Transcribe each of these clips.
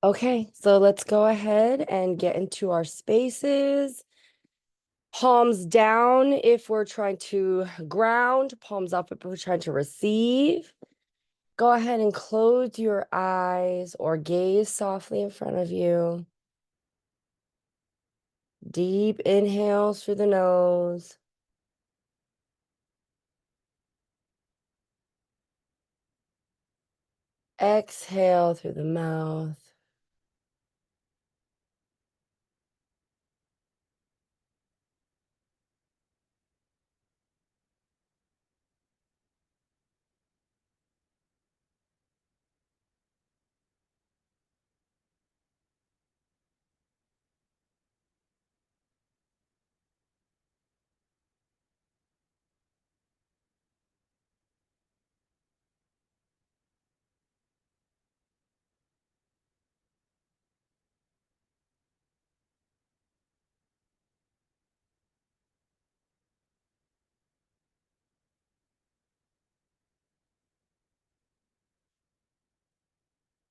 Okay, so let's go ahead and get into our spaces. Palms down if we're trying to ground, palms up if we're trying to receive. Go ahead and close your eyes or gaze softly in front of you. Deep inhales through the nose. Exhale through the mouth.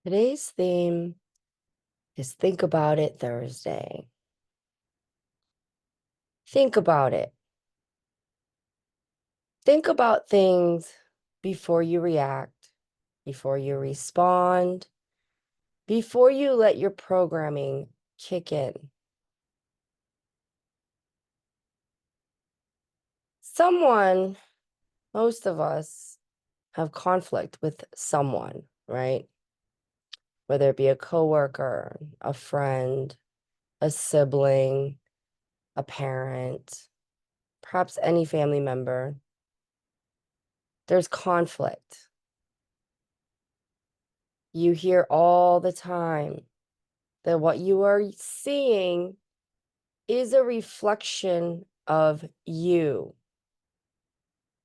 Today's theme is Think About It Thursday. Think about it. Think about things before you react, before you respond, before you let your programming kick in. Most of us have conflict with someone, right? Whether it be a coworker, a friend, a sibling, a parent, perhaps any family member. There's conflict. You hear all the time that what you are seeing is a reflection of you.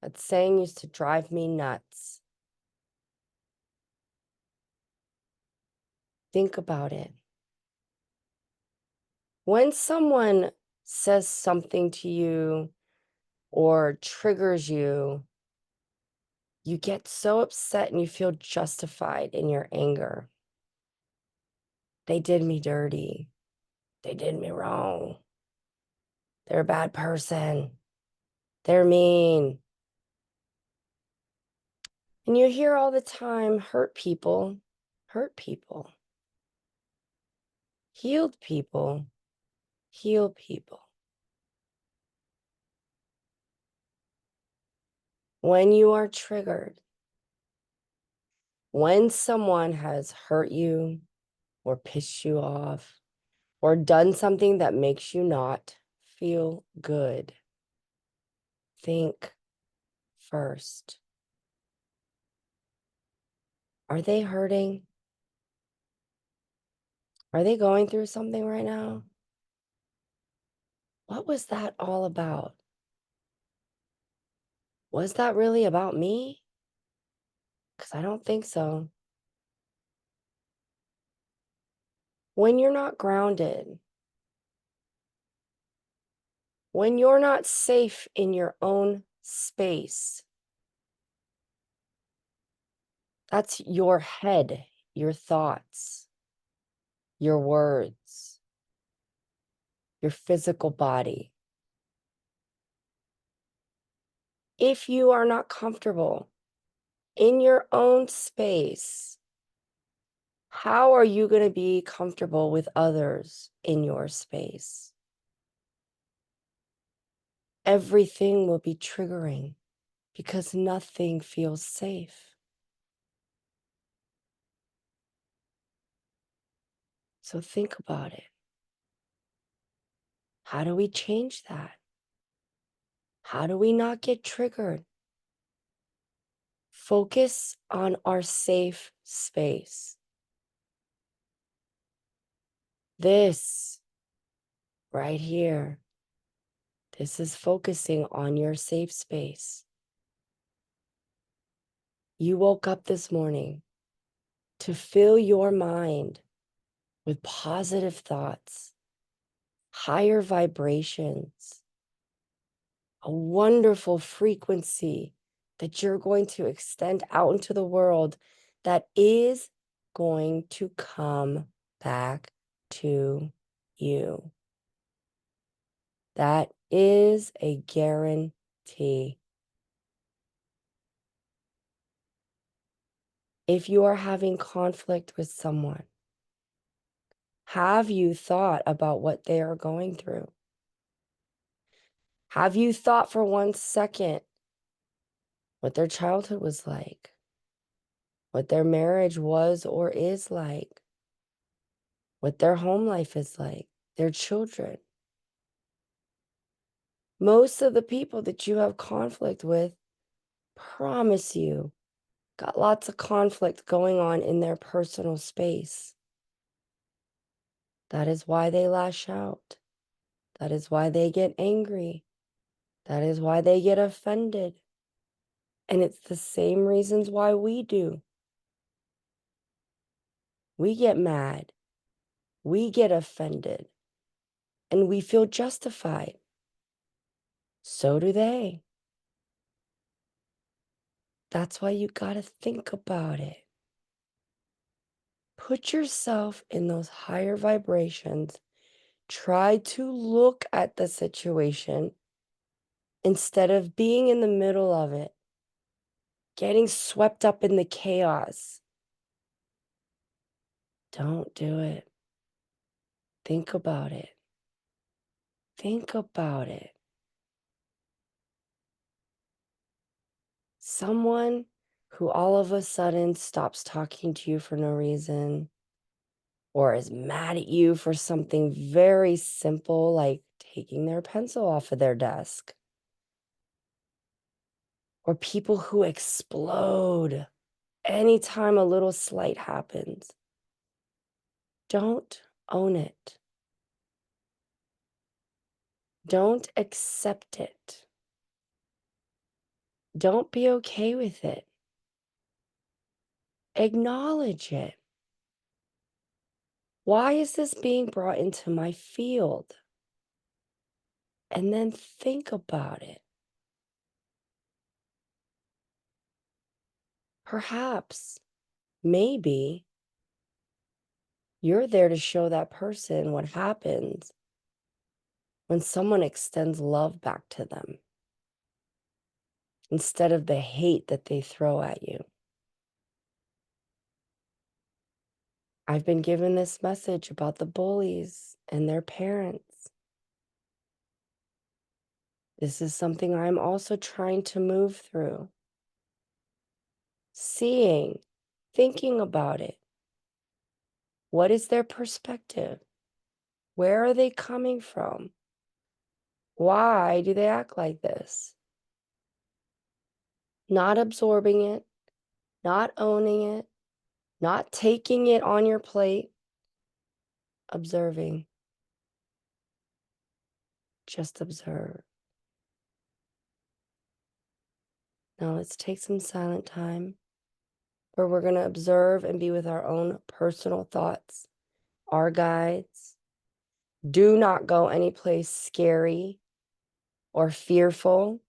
That saying used to drive me nuts. Think about it. When someone says something to you or triggers you, you get so upset and you feel justified in your anger. They did me dirty. They did me wrong. They're a bad person. They're mean. And you hear all the time, hurt people, healed people, heal people. When you are triggered, when someone has hurt you or pissed you off or done something that makes you not feel good, think first. Are they hurting? Are they going through something right now? What was that all about? Was that really about me? Because I don't think so. When you're not grounded, when you're not safe in your own space, that's your head, your thoughts, your words, your physical body. If you are not comfortable in your own space, how are you going to be comfortable with others in your space? Everything will be triggering because nothing feels safe. So think about it. How do we change that? How do we not get triggered? Focus on our safe space. This right here, this is focusing on your safe space. You woke up this morning to fill your mind with positive thoughts, higher vibrations, a wonderful frequency that you're going to extend out into the world that is going to come back to you. That is a guarantee. If you are having conflict with someone, have you thought about what they are going through? Have you thought for 1 second what their childhood was like? What their marriage was or is like? What their home life is like? Their children? Most of the people that you have conflict with, promise you, got lots of conflict going on in their personal space. That is why they lash out. That is why they get angry. That is why they get offended. And it's the same reasons why we do. We get mad. We get offended. And we feel justified. So do they. That's why you gotta think about it. Put yourself in those higher vibrations. Try to look at the situation instead of being in the middle of it, getting swept up in the chaos. Don't do it. Think about it. Think about it. Someone who all of a sudden stops talking to you for no reason or is mad at you for something very simple like taking their pencil off of their desk. Or people who explode anytime a little slight happens. Don't own it. Don't accept it. Don't be okay with it. Acknowledge it. Why is this being brought into my field? And then think about it. Perhaps, maybe, you're there to show that person what happens when someone extends love back to them instead of the hate that they throw at you. I've been given this message about the bullies and their parents. This is something I'm also trying to move through. Seeing, thinking about it. What is their perspective? Where are they coming from? Why do they act like this? Not absorbing it, not owning it, not taking it on your plate, observing. Just observe. Now let's take some silent time where we're going to observe and be with our own personal thoughts, our guides. Do not go anyplace scary or fearful.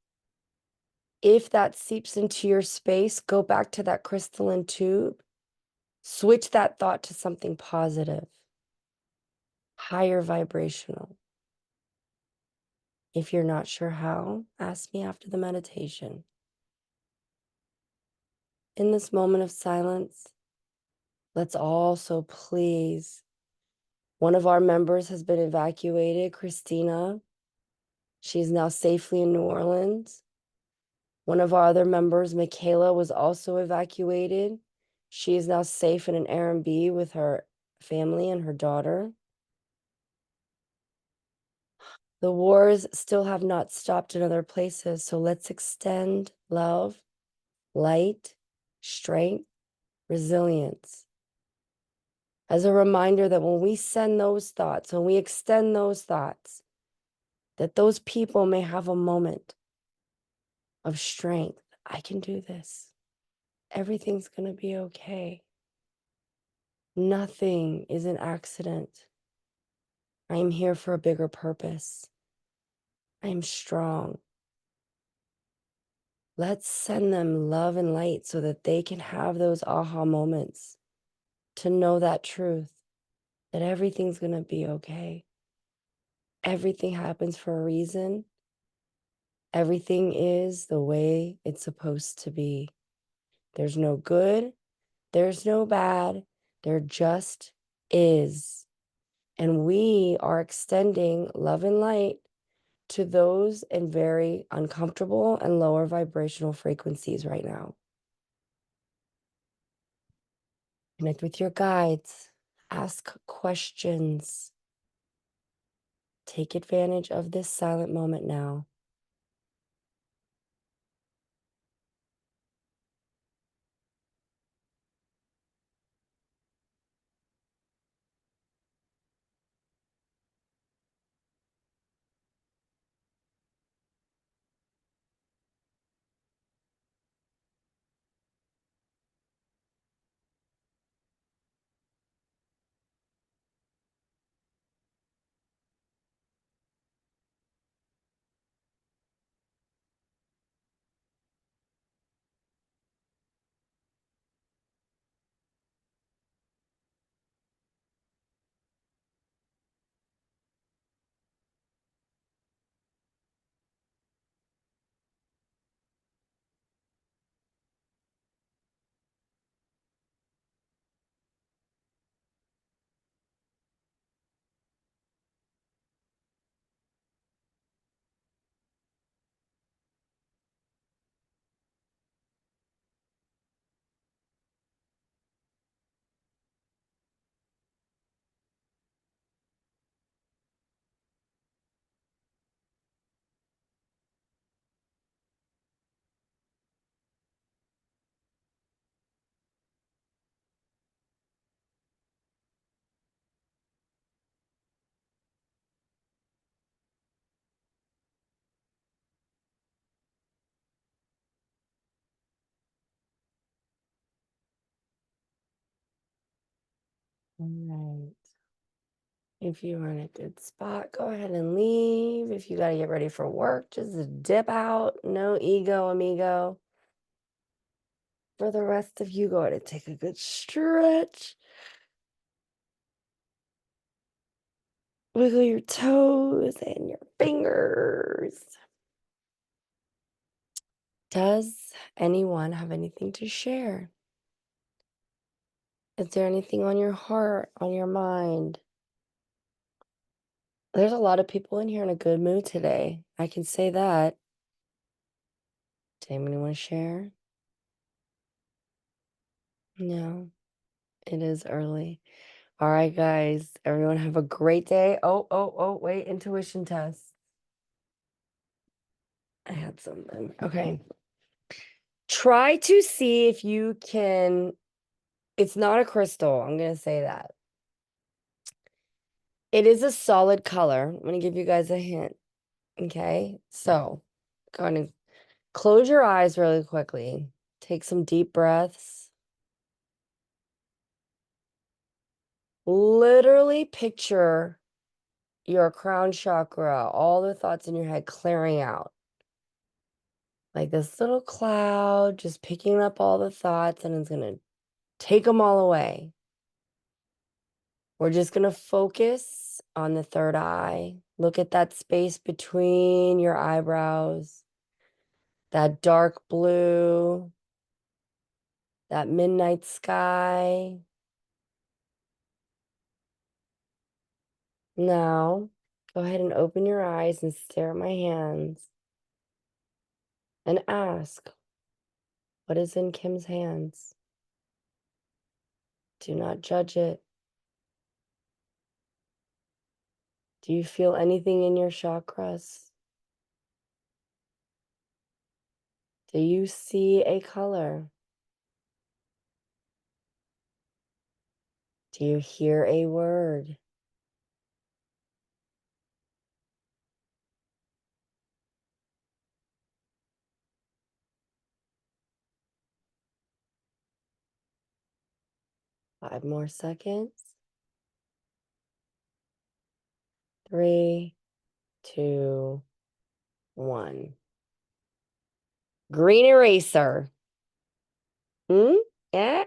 If that seeps into your space, go back to that crystalline tube. Switch that thought to something positive, higher vibrational. If you're not sure how, ask me after the meditation. In this moment of silence, let's also please. One of our members has been evacuated, Christina. She's now safely in New Orleans. One of our other members, Michaela, was also evacuated. She is now safe in an Airbnb with her family and her daughter. The wars still have not stopped in other places, so let's extend love, light, strength, resilience. As a reminder that when we send those thoughts, when we extend those thoughts, that those people may have a moment of strength. I can do this. Everything's going to be okay. Nothing is an accident. I am here for a bigger purpose. I am strong. Let's send them love and light so that they can have those aha moments to know that truth. that everything's going to be okay. Everything happens for a reason. Everything is the way it's supposed to be. There's no good, there's no bad, there just is. And we are extending love and light to those in very uncomfortable and lower vibrational frequencies right now. Connect with your guides, ask questions. Take advantage of this silent moment now. All right. If you're in a good spot, go ahead and leave. If you got to get ready for work, just dip out. No ego, amigo. For the rest of you, go ahead and take a good stretch. Wiggle your toes and your fingers. Does anyone have anything to share? Is there anything on your heart, on your mind? There's a lot of people in here in a good mood today. I can say that. Does anyone want to share? No, it is early. All right, guys. Everyone have a great day. Oh, wait. Intuition test. I had something. Okay. Try to see if you can. It's not a crystal. I'm going to say that. It is a solid color. I'm going to give you guys a hint. Okay. So, go ahead and close your eyes really quickly. Take some deep breaths. Literally picture your crown chakra, all the thoughts in your head clearing out. Like this little cloud, just picking up all the thoughts and it's going to take them all away. We're just going to focus on the third eye. Look at that space between your eyebrows, that dark blue, that midnight sky. Now, go ahead and open your eyes and stare at my hands and ask, what is in Kim's hands? Do not judge it. Do you feel anything in your chakras? Do you see a color? Do you hear a word? Five more seconds. 3, 2, 1. Green eraser. Hmm? Yeah?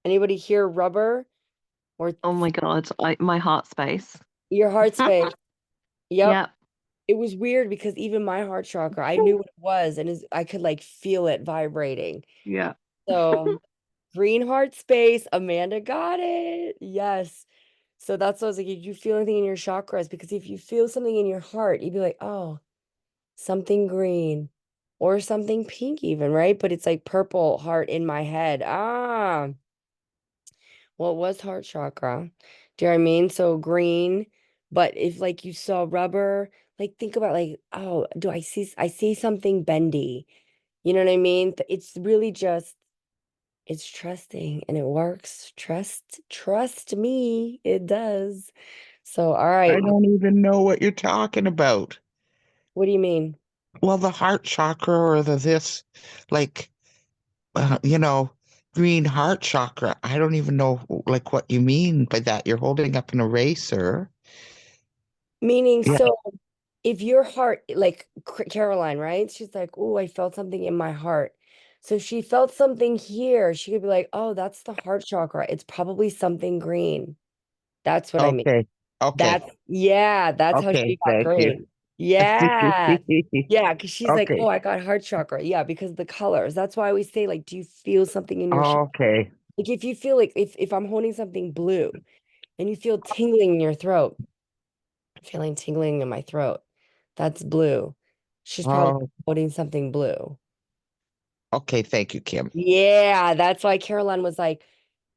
Anybody hear rubber or Oh my God, my heart space. your heart space. Yep. Yeah, It was weird because even my heart chakra, I knew what it was and I could like feel it vibrating. yeah. So green heart space, Amanda got it. Yes. So that's what I was like, did you feel anything in your chakras? Because if you feel something in your heart, you'd be like, oh, something green or something pink even, right? But it's like purple heart in my head. Ah, well, it was heart chakra. Do you know what I mean? So green, but if like you saw rubber, like think about like, oh, I see something bendy. You know what I mean? It's really just it's trusting and it works. Trust me, it does. So, all I right. don't even know what you're talking about. What do you mean? Well, the heart chakra or the this, like, you know, green heart chakra. I don't even know like what you mean by that. You're holding up an eraser. Meaning, Yeah. so if your heart, like Caroline, right? She's like, oh, I felt something in my heart. So if she felt something here, she could be like, oh, that's the heart chakra. It's probably something green. That's what I mean. Okay. Okay. That's how Okay. she got Thank you. green. Yeah. Yeah, because she's like, oh, Okay. I got heart chakra. Yeah, because of the colors. That's why we say, like, do you feel something in your Okay. like if you feel like if I'm holding something blue and you feel tingling in your throat, feeling tingling in my throat, that's blue. She's probably Oh, holding something blue. okay. Thank you, Kim. Yeah, that's why Caroline was like,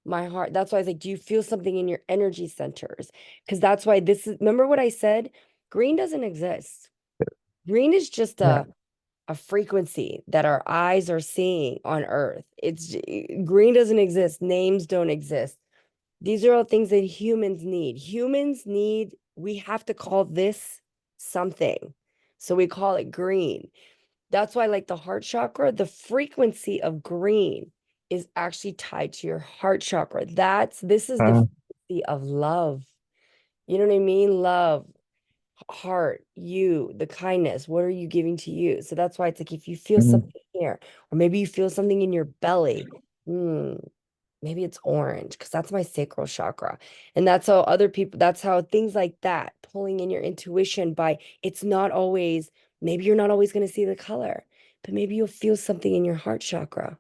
my heart. That's why I was like, do you feel something in your energy centers? Because that's why this is, remember what I said? Green doesn't exist. Green is just Yeah. a frequency that our eyes are seeing on Earth. Green doesn't exist. Names don't exist. These are all things that humans need. We have to call this something. So we call it green. That's why, like the heart chakra, the frequency of green is actually tied to your heart chakra. This is the Uh, frequency of love. You know what I mean? Love, heart, you, the kindness. What are you giving to you? So that's why it's like if you feel mm, something here, or maybe you feel something in your belly. Hmm, maybe it's orange because that's my sacral chakra. And that's how things like that, pulling in your intuition by it's not always, maybe you're not always going to see the color, but maybe you'll feel something in your heart chakra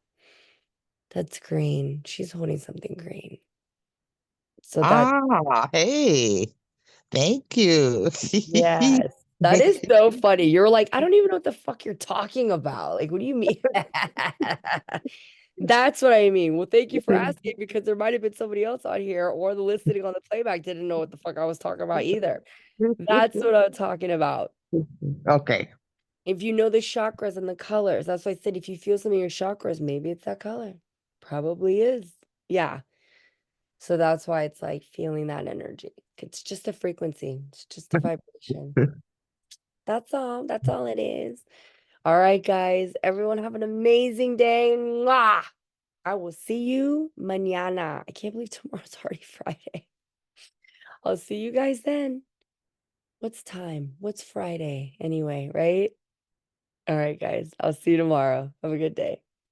that's green. She's holding something green. So that, hey. Thank you. yes, that is so funny. You're like, I don't even know what the fuck you're talking about. Like, what do you mean? That's what I mean. Well, thank you for asking because there might have been somebody else on here or the listening on the playback didn't know what the fuck I was talking about either. That's what I'm talking about. Okay. If you know the chakras and the colors, that's why I said if you feel something in your chakras, maybe it's that color. Probably is. Yeah. So that's why it's like feeling that energy. It's just a frequency, it's just a vibration. That's all. That's all it is. All right, guys. Everyone have an amazing day. Mwah! I will see you mañana. I can't believe tomorrow's already Friday. I'll see you guys then. What's time? What's Friday anyway, right? All right, guys. I'll see you tomorrow. Have a good day.